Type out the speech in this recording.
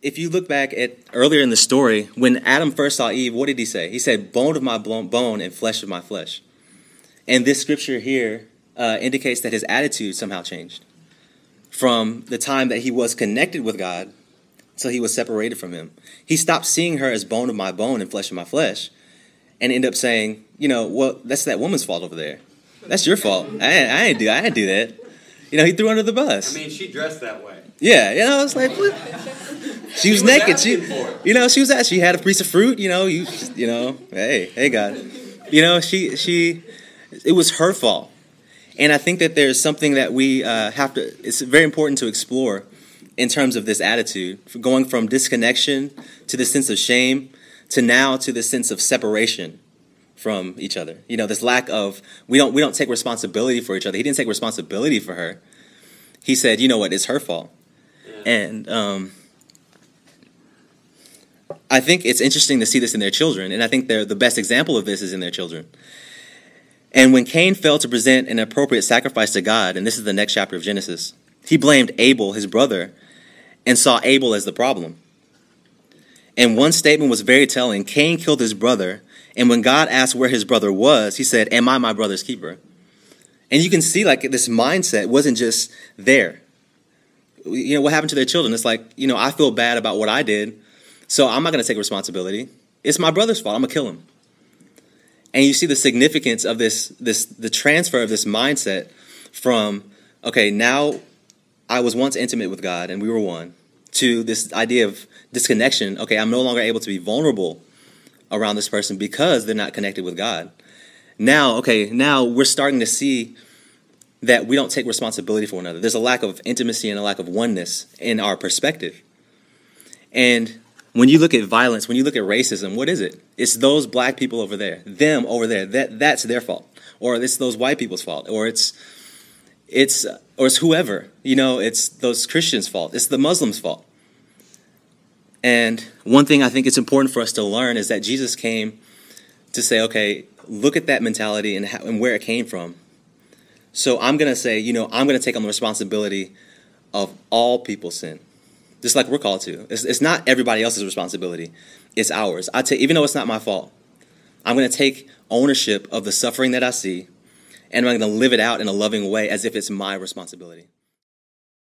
if you look back at earlier in the story, when Adam first saw Eve, what did he say? He said, bone of my bone and flesh of my flesh. And this scripture here indicates that his attitude somehow changed from the time that he was connected with God till he was separated from him. He stopped seeing her as bone of my bone and flesh of my flesh and ended up saying, well, that's that woman's fault over there. That's your fault. I didn't do that. He threw her under the bus. I mean, she dressed that way. Yeah, it's like, what? She was naked. She was out. She had a piece of fruit. Hey, God. It was her fault. And I think that there's something that we it's very important to explore in terms of this attitude, going from disconnection to the sense of shame to now to the sense of separation from each other. This lack of, we don't take responsibility for each other. He didn't take responsibility for her. He said, you know what, it's her fault. Yeah. And I think it's interesting to see this in their children, and I think the best example of this is in their children. And when Cain failed to present an appropriate sacrifice to God, and this is the next chapter of Genesis, he blamed Abel, his brother, and saw Abel as the problem. And one statement was very telling. Cain killed his brother, and when God asked where his brother was, he said, am I my brother's keeper? And you can see this mindset wasn't just there. What happened to their children? It's like, I feel bad about what I did, so I'm not going to take responsibility. It's my brother's fault. I'm going to kill him. And you see the significance of the transfer of this mindset from, okay, now I was once intimate with God and we were one, to this idea of disconnection. Okay, I'm no longer able to be vulnerable around this person because they're not connected with God. Now we're starting to see that we don't take responsibility for one another. There's a lack of intimacy and a lack of oneness in our perspective. And when you look at violence, when you look at racism, what is it? It's those black people over there, them over there. That's their fault, or it's those white people's fault, or it's whoever. It's those Christians' fault. It's the Muslims' fault. And one thing I think it's important for us to learn is that Jesus came to say, okay, look at that mentality and where it came from. So I'm going to say, I'm going to take on the responsibility of all people's sin. Just like we're called to. It's not everybody else's responsibility. It's ours. Even though it's not my fault, I'm going to take ownership of the suffering that I see, and I'm going to live it out in a loving way as if it's my responsibility.